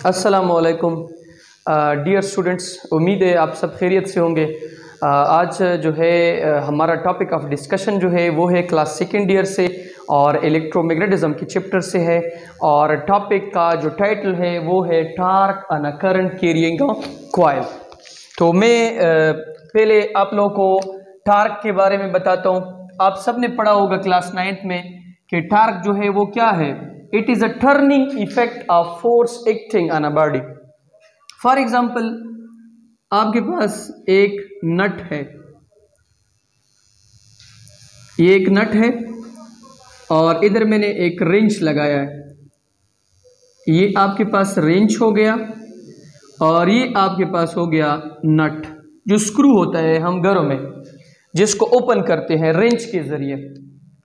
अस्सलामुअलैकुम dear students, उम्मीद है आप सब खैरियत से होंगे। आज जो है हमारा टॉपिक ऑफ डिस्कशन जो है वो है क्लास सेकेंड ईयर से और इलेक्ट्रोमैग्नेटिज्म के चैप्टर से है। और टॉपिक का जो टाइटल है वो है torque on a current carrying coil. तो मैं पहले आप लोगों को टार्क के बारे में बताता हूँ। आप सब ने पढ़ा होगा क्लास 9th में कि टार्क जो है वो क्या है। It is a turning effect of force acting on a body. For example, आपके पास एक नट है, ये एक नट है और इधर मैंने एक रेंच लगाया है। ये आपके पास रेंच हो गया और ये आपके पास हो गया नट, जो स्क्रू होता है हम घरों में जिसको ओपन करते हैं रेंच के जरिए।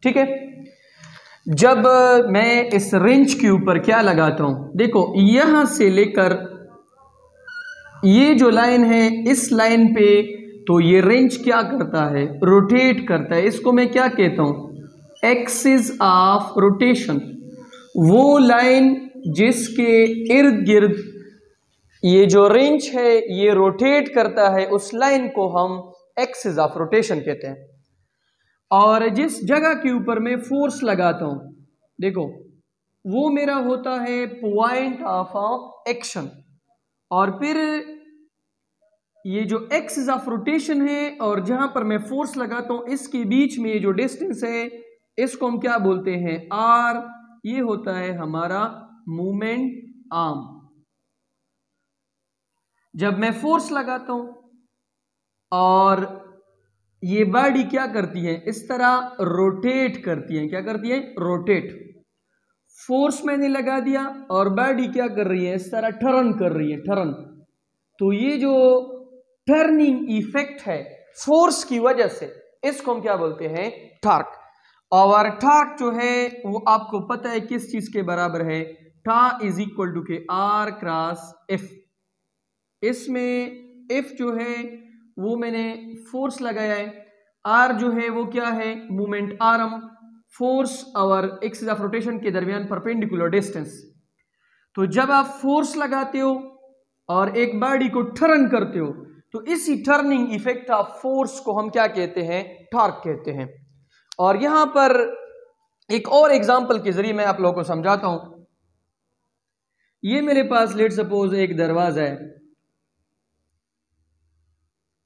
ठीक है, जब मैं इस रेंच के ऊपर क्या लगाता हूं, देखो यहां से लेकर ये जो लाइन है इस लाइन पे, तो ये रेंच क्या करता है, रोटेट करता है। इसको मैं क्या कहता हूं, एक्सिस ऑफ रोटेशन। वो लाइन जिसके इर्द गिर्द ये जो रेंच है ये रोटेट करता है, उस लाइन को हम एक्सिस ऑफ रोटेशन कहते हैं। और जिस जगह के ऊपर मैं फोर्स लगाता हूं, देखो वो मेरा होता है पॉइंट ऑफ एक्शन। और फिर ये जो एक्सिस ऑफ रोटेशन है और जहां पर मैं फोर्स लगाता हूं, इसके बीच में ये जो डिस्टेंस है इसको हम क्या बोलते हैं, आर। ये होता है हमारा मूवमेंट आर्म। जब मैं फोर्स लगाता हूं और ये बॉडी क्या करती है, इस तरह रोटेट करती है। क्या करती है, रोटेट। फोर्स मैंने लगा दिया और बॉडी क्या कर रही है, इस तरह टर्न कर रही है, टर्न। तो ये जो टर्निंग इफेक्ट है फोर्स की वजह से, इसको हम क्या बोलते हैं, टार्क। और टार्क जो है वो आपको पता है किस चीज के बराबर है, टा इज इक्वल टू के आर क्रॉस एफ। इसमें एफ जो है वो मैंने फोर्स लगाया है, आर जो है वो क्या है, मूवमेंट आर्म, फोर्स और एक्सिस ऑफ रोटेशन के दरमियान परपेंडिकुलर डिस्टेंस। तो जब आप फोर्स लगाते हो और एक बॉडी को टर्न करते हो, तो इसी टर्निंग इफेक्ट ऑफ फोर्स को हम क्या कहते हैं, टॉर्क कहते हैं। और यहां पर एक और एग्जांपल के जरिए मैं आप लोगों को समझाता हूं। ये मेरे पास लेट सपोज एक दरवाजा है,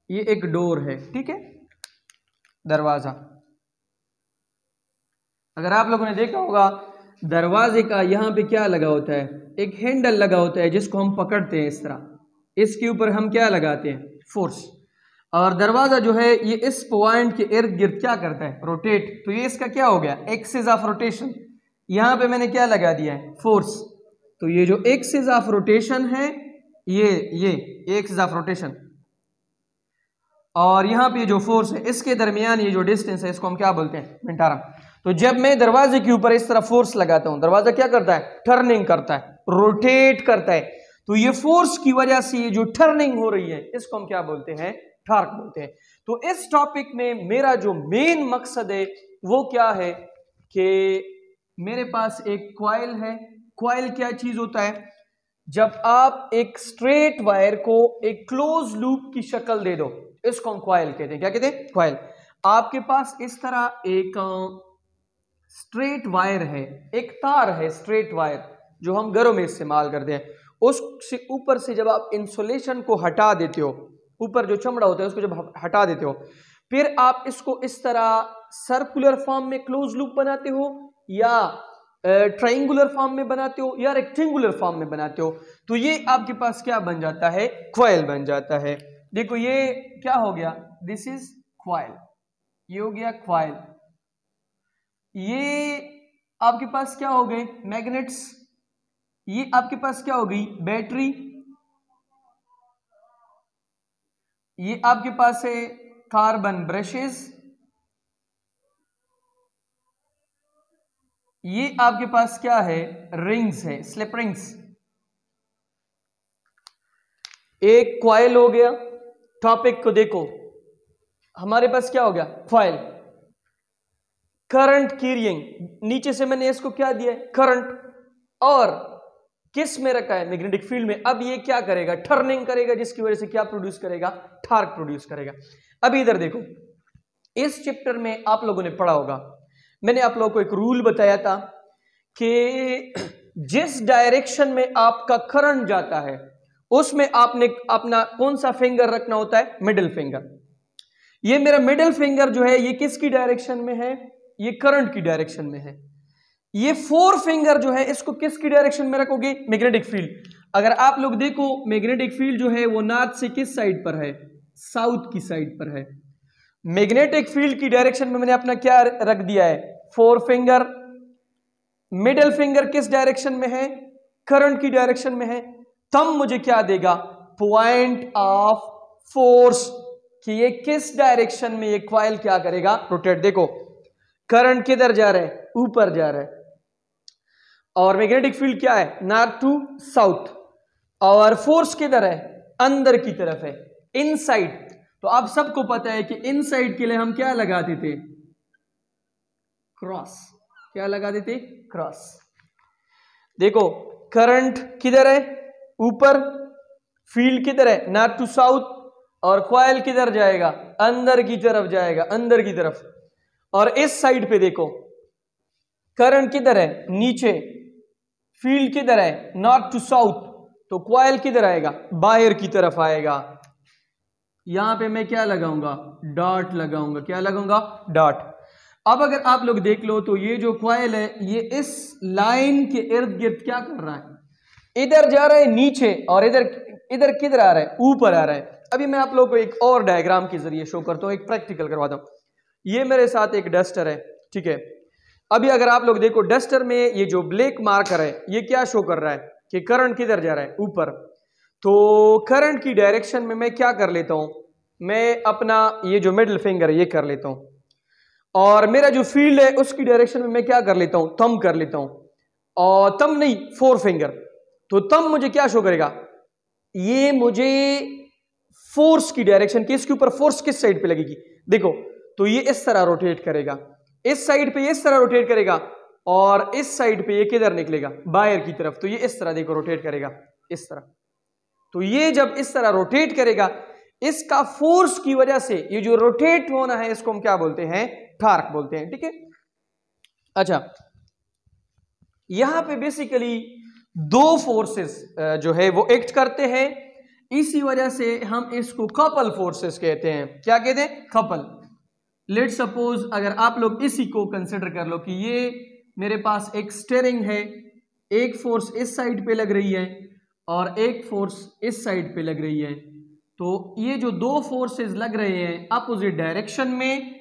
ये एक डोर है, ठीक है, दरवाजा। अगर आप लोगों ने देखा होगा दरवाजे का यहां पे क्या लगा होता है, एक हैंडल लगा होता है जिसको हम पकड़ते हैं इस तरह। इसके ऊपर हम क्या लगाते हैं, फोर्स। और दरवाजा जो है ये इस पॉइंट के इर्द गिर्द क्या करता है, रोटेट। तो ये इसका क्या हो गया, एक्सिस ऑफ रोटेशन। यहां पे मैंने क्या लगा दिया है, फोर्स। तो ये जो एक्सिस ऑफ रोटेशन है ये एक्सिस ऑफ रोटेशन, और यहां पे जो फोर्स है इसके दरमियान ये जो डिस्टेंस है इसको हम क्या बोलते हैं, मोमेंट आर्म। तो जब मैं दरवाजे के ऊपर इस तरह फोर्स लगाता हूं, दरवाजा क्या करता है, टर्निंग करता है, रोटेट करता है। तो ये फोर्स की वजह से ये जो टर्निंग हो रही है इसको हम क्या बोलते हैं, टॉर्क बोलते हैं। तो इस टॉपिक में मेरा जो मेन मकसद है वो क्या है कि मेरे पास एक कॉइल है। कॉइल क्या चीज होता है, जब आप एक स्ट्रेट वायर को एक क्लोज लूप की शक्ल दे दो, इसको हम कॉइल कहते हैं। क्या कहते हैं, कॉइल। आपके पास इस तरह एक स्ट्रेट वायर है, एक तार है, स्ट्रेट वायर जो हम घरों में इस्तेमाल करते हैं। उससे ऊपर से जब आप इंसुलेशन को हटा देते हो, ऊपर जो चमड़ा होता है उसको जब हटा देते हो, फिर आप इसको इस तरह सर्कुलर फॉर्म में क्लोज लूप बनाते हो, या ट्रायंगुलर फॉर्म में बनाते हो, या रेक्टेंगुलर फॉर्म में बनाते हो। तो ये आपके पास क्या बन जाता है, कॉइल बन जाता है। देखो ये क्या हो गया, दिस इज कॉइल, ये हो गया कॉइल। ये आपके पास क्या हो गए, मैग्नेट्स। ये आपके पास क्या हो गई, बैटरी। ये आपके पास है कार्बन ब्रशेस। ये आपके पास क्या है, रिंग्स है, स्लिप रिंग्स। एक कॉइल हो गया। टॉपिक को देखो, हमारे पास क्या हो गया, कॉइल। करंट कैरिंग, नीचे से मैंने इसको क्या दिया है, करंट। और किस में रखा है, मैग्नेटिक फील्ड में। अब ये क्या करेगा, टर्निंग करेगा, जिसकी वजह से क्या प्रोड्यूस करेगा, टॉर्क प्रोड्यूस करेगा। अब इधर देखो, इस चैप्टर में आप लोगों ने पढ़ा होगा, मैंने आप लोगों को एक रूल बताया था कि जिस डायरेक्शन में आपका करंट जाता है उसमें आपने अपना कौन सा फिंगर रखना होता है, मिडिल फिंगर। ये मेरा मिडिल फिंगर जो है ये किसकी डायरेक्शन में है, ये करंट की डायरेक्शन में है। ये फोर फिंगर जो है इसको किसकी डायरेक्शन में रखोगे, मैग्नेटिक फील्ड। अगर आप लोग देखो मैग्नेटिक फील्ड जो है वो नॉर्थ से किस साइड पर है, साउथ की साइड पर है। मैग्नेटिक फील्ड की डायरेक्शन में मैंने अपना क्या रख दिया है, फोर फिंगर। मिडिल फिंगर किस डायरेक्शन में है, करंट की डायरेक्शन में है। तब मुझे क्या देगा, पॉइंट ऑफ फोर्स, कि ये किस डायरेक्शन में ये कॉइल क्या करेगा, रोटेट। देखो करंट किधर जा रहा है, ऊपर जा रहा है, और मैग्नेटिक फील्ड क्या है, नॉर्थ टू साउथ, और फोर्स किधर है, अंदर की तरफ है, इनसाइड। तो आप सबको पता है कि इनसाइड के लिए हम क्या लगाते थे, क्रॉस। क्या लगाते थे, क्रॉस। देखो करंट किधर है, ऊपर, फील्ड किधर है, नॉर्थ टू साउथ, और कॉइल किधर जाएगा, अंदर की तरफ जाएगा, अंदर की तरफ। और इस साइड पे देखो करंट किधर है, नीचे, फील्ड किधर है, नॉर्थ टू साउथ, तो कॉइल किधर आएगा, बाहर की तरफ आएगा। यहां पे मैं क्या लगाऊंगा, डॉट लगाऊंगा। क्या लगाऊंगा, डॉट। अब अगर आप लोग देख लो तो ये जो कॉइल है ये इस लाइन के इर्द गिर्द क्या कर रहा है, इधर जा रहा है नीचे, और इधर इधर किधर आ रहा है, ऊपर आ रहा है। अभी मैं आप लोगों को एक और डायग्राम के जरिए शो करता हूं, एक प्रैक्टिकल करवाता हूं। ये मेरे साथ एक डस्टर है, ठीक है। अभी अगर आप लोग देखो डस्टर में ये जो ब्लैक मार्कर है ये क्या शो कर रहा है कि करंट किधर जा रहा है, ऊपर। तो करंट की डायरेक्शन में मैं क्या कर लेता हूं, मैं अपना ये जो मिडिल फिंगर है ये कर लेता हूं, और मेरा जो फील्ड है उसकी डायरेक्शन में मैं क्या कर लेता हूं, थंब कर लेता हूं, और थंब नहीं, फोर फिंगर। तो थंब मुझे क्या शो करेगा, ये मुझे फोर्स की डायरेक्शन की, इसके ऊपर फोर्स किस साइड पे लगेगी, देखो। तो ये इस तरह रोटेट करेगा, इस साइड पे ये इस तरह रोटेट करेगा, और इस साइड पे ये किधर निकलेगा, बाहर की तरफ। तो ये इस तरह देखो रोटेट करेगा, इस तरह। तो ये जब इस तरह रोटेट करेगा, इसका फोर्स की वजह से ये जो रोटेट होना है इसको हम क्या बोलते हैं, टॉर्क बोलते हैं, ठीक है। अच्छा, यहां पे बेसिकली दो फोर्सेस जो है वो एक्ट करते हैं, इसी वजह से हम इसको कपल फोर्सेस कहते हैं। क्या कहते हैं, कपल। लेट सपोज अगर आप लोग इसी को कंसिडर कर लो कि ये मेरे पास एक स्टीयरिंग है, एक फोर्स इस साइड पे लग रही है और एक फोर्स इस साइड पे लग रही है। तो ये जो दो फोर्सेस लग रहे हैं अपोजिट डायरेक्शन में,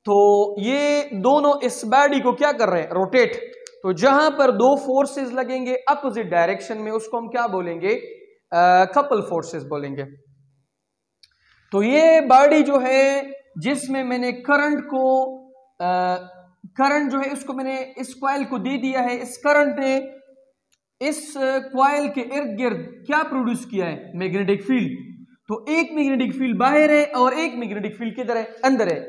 तो ये दोनों इस बॉडी को क्या कर रहे हैं, रोटेट। तो जहां पर दो फोर्सेस लगेंगे अपोजिट डायरेक्शन में उसको हम क्या बोलेंगे, कपल फोर्सेस बोलेंगे। तो ये बॉडी जो है जिसमें मैंने करंट को करंट जो है उसको मैंने इस कॉइल को दे दिया है, इस करंट ने इस कॉइल के इर्द गिर्द क्या प्रोड्यूस किया है, मैग्नेटिक फील्ड। तो एक मैग्नेटिक फील्ड बाहर है और एक मैग्नेटिक फील्ड किधर है, अंदर है।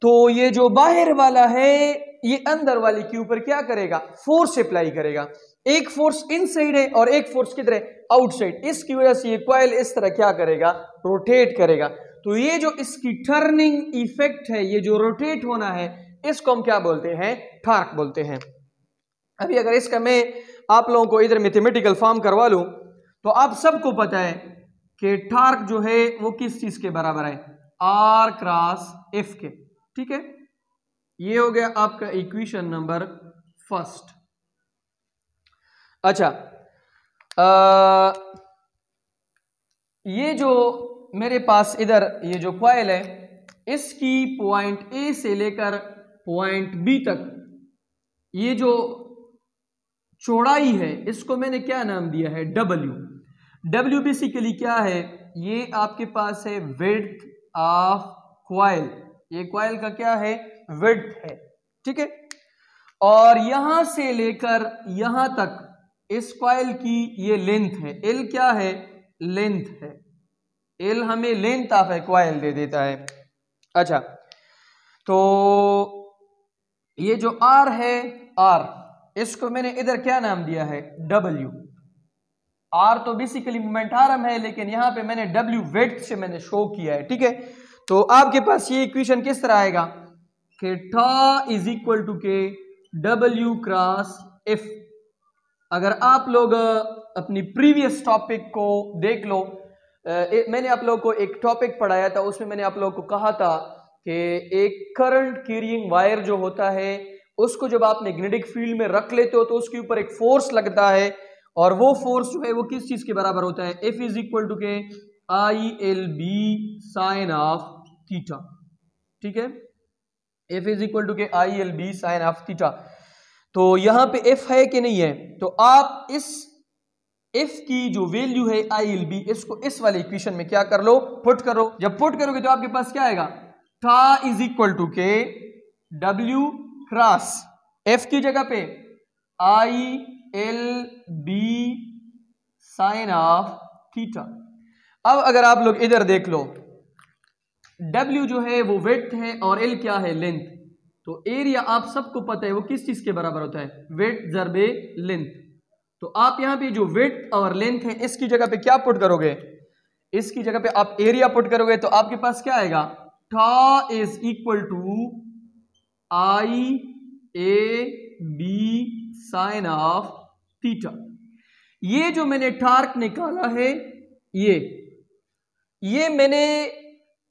तो ये जो बाहर वाला है ये अंदर वाले के ऊपर क्या करेगा, फोर्स अप्लाई करेगा। एक फोर्स इनसाइड है और एक फोर्स किधर है, आउटसाइड। इसकी वजह से ये कॉइल इस तरह क्या करेगा, रोटेट करेगा। तो ये जो इसकी टर्निंग इफेक्ट है, ये जो रोटेट होना है, इसको हम क्या बोलते हैं, टॉर्क बोलते हैं। अभी अगर इसका मैं आप लोगों को इधर मैथमेटिकल फॉर्म करवा लूं तो आप सबको पता है कि टॉर्क जो है वो किस चीज के बराबर है, आर क्रॉस एफ के, ठीक है। ये हो गया आपका इक्वेशन नंबर फर्स्ट। अच्छा, ये जो मेरे पास इधर ये जो कॉइल है इसकी पॉइंट ए से लेकर पॉइंट बी तक ये जो चौड़ाई है इसको मैंने क्या नाम दिया है, डब्ल्यू। डब्ल्यू बेसिकली क्या है, ये आपके पास है विड्थ ऑफ कॉइल। ये कॉइल का क्या है, विड्थ है, ठीक है। और यहां से लेकर यहां तक इस कॉइल की ये लेंथ है, एल क्या है, लेंथ है। एल हमें लेंथ ऑफ ए कॉइल दे देता है। अच्छा, तो ये जो आर है, आर, इसको मैंने इधर क्या नाम दिया है, डब्ल्यू। आर तो बेसिकली मोमेंटारम है, लेकिन यहां पे मैंने डब्ल्यू वेट से मैंने शो किया है, ठीक है। तो आपके पास ये इक्वेशन किस तरह आएगा कि tau is equal to K W cross F. अगर आप लोग अपनी प्रीवियस टॉपिक को देख लो, मैंने आप लोगों को एक टॉपिक पढ़ाया था, उसमें मैंने आप लोगों को कहा था कि एक करंट कैरिंग वायर जो होता है उसको जब आप मैग्नेटिक फील्ड में रख लेते हो तो उसके ऊपर एक फोर्स लगता है, और वो फोर्स जो है वो किस चीज के बराबर होता है, F is equal to K I L B sine of theta, ठीक है। F is equal to K I L B sine of theta. तो यहां पे एफ है कि नहीं है, तो आप इस एफ की जो वैल्यू है आई एल बी, इसको इस वाले इक्वेशन में क्या कर लो, पुट करो। जब पुट करोगे तो आपके पास क्या आएगा, tau is equal to K W cross F की जगह पे I L B sine of theta. अब अगर आप लोग इधर देख लो, W जो है वो विड्थ है और L क्या है, लेंथ। तो एरिया आप सबको पता है वो किस चीज के बराबर होता है, विड्थ जरबे लेंथ। तो आप यहां पे जो विड्थ और लेंथ है इसकी जगह पे क्या पुट करोगे, इसकी जगह पे आप एरिया पुट करोगे, तो आपके पास क्या आएगा, tau is equal to I A B sine of theta. ये जो मैंने टार्क निकाला है ये मैंने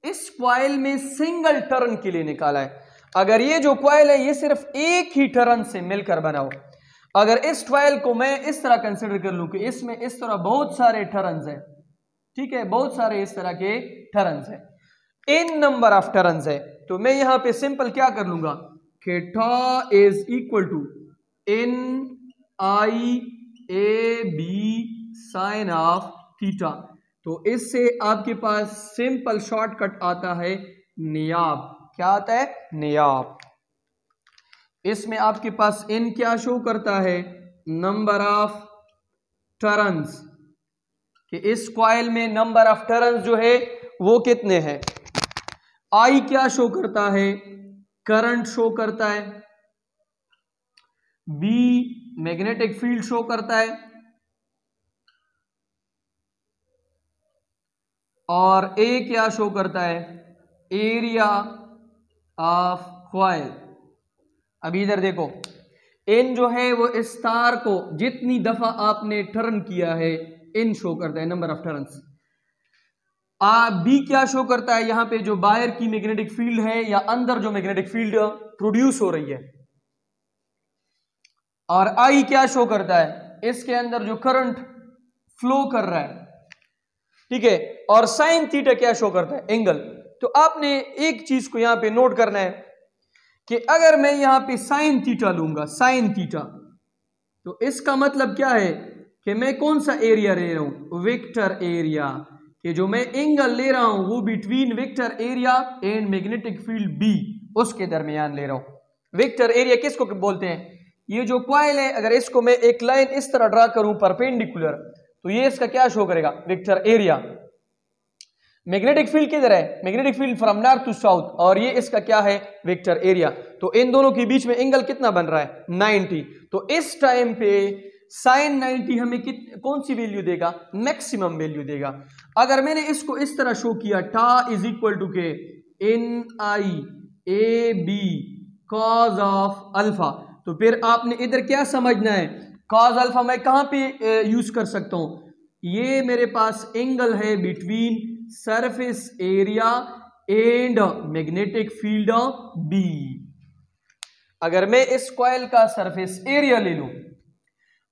इस कॉइल में सिंगल टर्न के लिए निकाला है। अगर ये जो कॉइल है ये सिर्फ एक ही टर्न से मिलकर बना हो, अगर इस कॉइल को मैं इस तरह कंसीडर कर लूं कि इसमें इस तरह बहुत सारे टर्न्स हैं, ठीक है, बहुत सारे इस तरह के टर्न्स हैं, n नंबर ऑफ टर्न्स है, तो मैं यहां पे सिंपल क्या कर लूंगा कि tau is equal to n I A B sine of theta. तो इससे आपके पास सिंपल शॉर्टकट आता है नियाब। क्या आता है, नियाब। इसमें आपके पास n क्या शो करता है, नंबर ऑफ टर्न्स, कि इस कॉइल में नंबर ऑफ टर्न्स जो है वो कितने हैं। I क्या शो करता है, करंट शो करता है। B मैग्नेटिक फील्ड शो करता है, और A क्या शो करता है, एरिया ऑफ कॉइल। अभी इधर देखो, N जो है वो इस तार को जितनी दफा आपने टर्न किया है N शो करता है, नंबर ऑफ टर्न्स। B क्या शो करता है, यहां पे जो बाहर की मैग्नेटिक फील्ड है या अंदर जो मैग्नेटिक फील्ड प्रोड्यूस हो रही है। और I क्या शो करता है, इसके अंदर जो करंट फ्लो कर रहा है, ठीक है। और साइन थीटा क्या शो करता है, एंगल। तो आपने एक चीज को यहां पे नोट करना है कि अगर मैं यहां पे साइन थीटा लूंगा, साइन थीटा, तो इसका मतलब क्या है कि मैं कौन सा एरिया ले रहा हूं, वेक्टर एरिया, कि जो मैं एंगल ले रहा हूं वो between vector area and magnetic field B, उसके दरमियान ले रहा हूं। वेक्टर एरिया किसको बोलते हैं, ये जो कॉइल है, अगर इसको मैं एक लाइन इस तरह ड्रा करूं परपेंडिकुलर, तो ये इसका क्या शो करेगा, वेक्टर एरिया। मैग्नेटिक फील्ड किधर है, magnetic field from north to south, और ये इसका क्या है, वेक्टर एरिया। तो इन दोनों के बीच में एंगल कितना बन रहा है, 90। तो इस टाइम पे साइन 90 हमें कौन सी वैल्यू देगा, मैक्सिमम वैल्यू देगा। अगर मैंने इसको इस तरह शो किया, tau is equal to K N I A B cos of alpha, तो फिर आपने इधर क्या समझना है, कॉज अल्फा मैं कहां पे यूज कर सकता हूं, ये मेरे पास एंगल है between surface area and magnetic field B. अगर मैं इस कॉइल का सरफेस एरिया ले लूं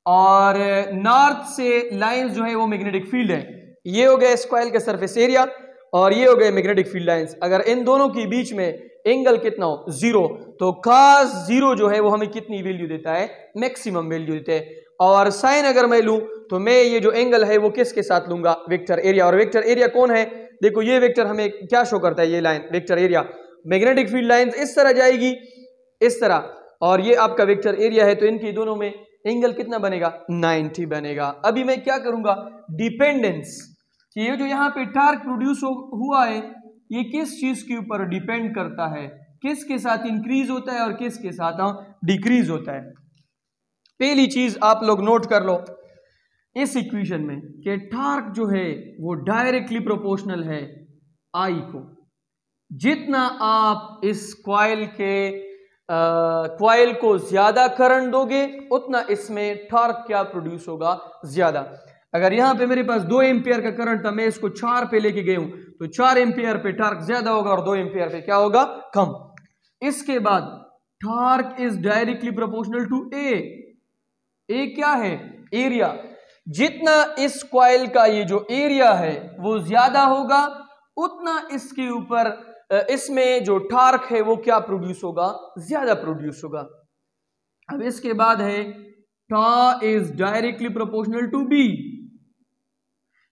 और नॉर्थ से लाइंस जो है वो मैग्नेटिक फील्ड है, ये हो गया इस कॉइल का सरफेस एरिया और ये हो गए मैग्नेटिक फील्ड लाइंस। अगर इन दोनों के बीच में एंगल कितना हो, 0, तो cos 0 जो है वो हमें कितनी वैल्यू देता है, मैक्सिमम वैल्यू देता है। और साइन अगर मैं लूं तो मैं ये जो एंगल है वो किसके साथ लूंगा, वेक्टर एरिया। और वेक्टर एरिया कौन है, देखो ये वेक्टर हमें क्या शो करता है, ये line vector area, magnetic field lines इस तरह जाएगी, इस तरह, और ये आपका वेक्टर एरिया है, तो इनके दोनों में एंगल कितना बनेगा, 90 बनेगा। अभी मैं क्या करूंगा, डिपेंडेंस, कि ये जो यहाँ पे टार्क प्रोड्यूस हुआ है ये किस चीज के ऊपर डिपेंड करता है, किसके साथ इंक्रीज होता है और किसके साथ डिक्रीज होता है। पहली चीज आप लोग नोट कर लो, इस इक्वेशन में कि टार्क जो है वो डायरेक्टली प्रोपोर्शनल है आई को। जितना आप इस क्वाइल को ज्यादा करंट दोगे उतना इसमें टार्क क्या प्रोड्यूस होगा, ज्यादा। अगर यहां पे मेरे पास 2 एम्पियर का करंट था, मैं इसको 4 पे लेके गया हूं, तो 4 एम्पियर पे टार्क ज्यादा होगा और 2 एम्पियर पे क्या होगा, कम। इसके बाद torque is directly proportional to a क्या है, एरिया। जितना इस क्वाइल का ये जो एरिया है वो ज्यादा होगा उतना इसके ऊपर इसमें जो टार्क है वो क्या प्रोड्यूस होगा, ज्यादा प्रोड्यूस होगा। अब इसके बाद है tau is directly proportional to B.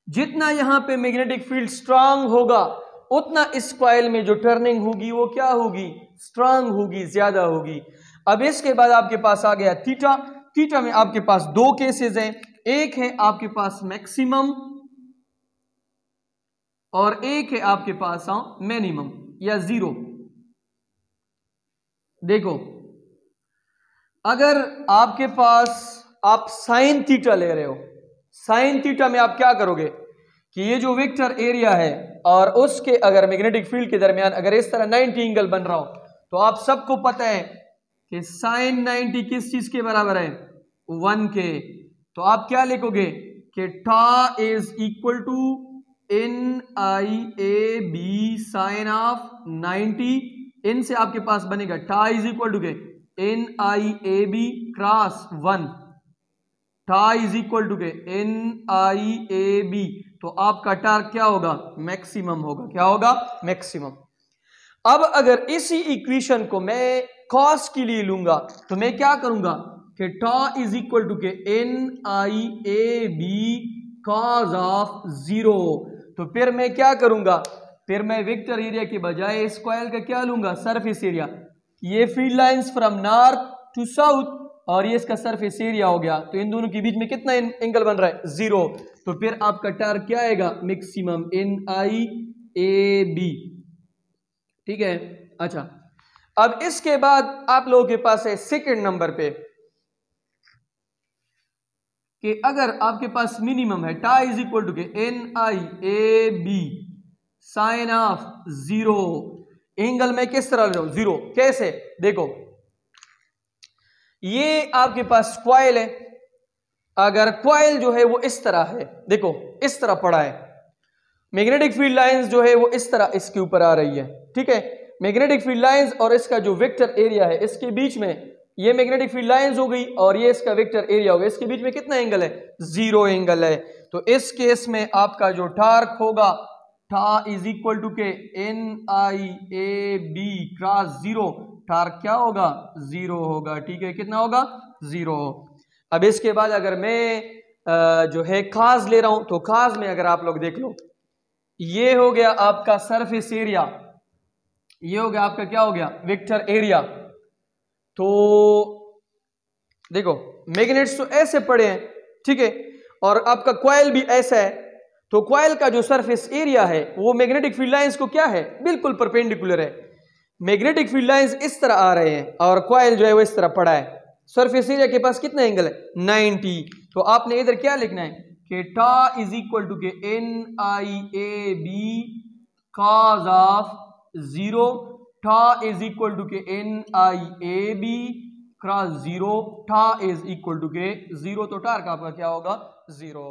जितना यहां पे मैग्नेटिक फील्ड स्ट्रांग होगा उतना इस कॉइल में जो टर्निंग होगी वो क्या होगी, स्ट्रांग होगी, ज्यादा होगी। अब इसके बाद आपके पास आ गया थीटा। थीटा में आपके पास 2 केसेस हैं, एक है आपके पास मैक्सिमम और एक है आपके पास मिनिमम या जीरो। देखो अगर आपके पास आप साइन थीटा ले रहे हो, साइन थीटा में आप क्या करोगे कि ये जो वेक्टर एरिया है और उसके अगर मैग्नेटिक फील्ड के दरमियान अगर इस तरह 90 एंगल बन रहा हो तो आप सबको पता है कि साइन 90 किस चीज के बराबर है, 1 के। तो आप क्या लिखोगे कि tau is equal to NIAB sine of 90। इन से आपके पास बनेगा tau is equal to K NIAB cross 1, tau is equal to K NIAB। तो आपका टार्क क्या होगा, मैक्सिमम होगा। क्या होगा, मैक्सिमम। अब अगर इसी इक्वेशन को मैं कॉस के लिए लूंगा तो मैं क्या करूंगा कि tau is equal to K NIAB cos of 0। तो फिर मैं क्या करूंगा, फिर मैं वेक्टर एरिया के बजाय इस कॉइल का क्या लूंगा, सरफेस एरिया। ये field lines from north to south और ये इसका सरफेस एरिया हो गया। तो इन दोनों के बीच में कितना एंगल बन रहा है, 0। तो फिर आपका टार्क क्या आएगा, मैक्सिमम NIAB। ठीक है। अच्छा, अब इसके बाद आप लोगों के पास है सेकंड नंबर पे कि अगर आपके पास मिनिमम है tau is equal to K NIAB sine of 0। Angle में किस तरह ले रहा हूं, 0। कैसे, देखो ये आपके पास क्वाइल है। अगर क्वाइल जो है वो इस तरह है, देखो इस तरह पड़ा है, मैग्नेटिक फील्ड लाइंस जो है वो इस तरह इसके ऊपर आ रही है। ठीक है, मैग्नेटिक फील्ड लाइंस और इसका जो वेक्टर एरिया है इसके बीच में ये मैग्नेटिक फील्ड लाइंस हो गई और ये इसका वेक्टर एरिया हो गया। इसके बीच में कितना एंगल है, 0 एंगल है। तो इस केस में आपका जो टार्क होगा टा is equal to K NIAB cross 0। Torque क्या होगा, 0 होगा। ठीक है, कितना होगा, 0। अब इसके बाद अगर मैं जो है काज ले रहा हूं तो काज में अगर आप लोग देख लो, ये हो गया आपका सरफेस एरिया, ये हो गया आपका क्या हो गया, वेक्टर एरिया। तो देखो मैग्नेट्स तो ऐसे पड़े हैं, ठीक है, और आपका कॉइल भी ऐसा है। तो कॉइल का जो सरफेस एरिया है वो मैग्नेटिक फील्ड लाइंस को क्या है, बिल्कुल परपेंडिकुलर है। मैग्नेटिक फील्ड लाइंस इस तरह आ रहे हैं और कॉइल जो है वो इस तरह पड़ा है। सरफेस एरिया के पास कितना एंगल है, 90। तो आपने इधर क्या लिखना है कि tau is equal to K NIAB cos of 0। टा is equal to K NIAB cross 0। टा इज इक्वल टू के 0। तो टार्क आपका क्या होगा, 0।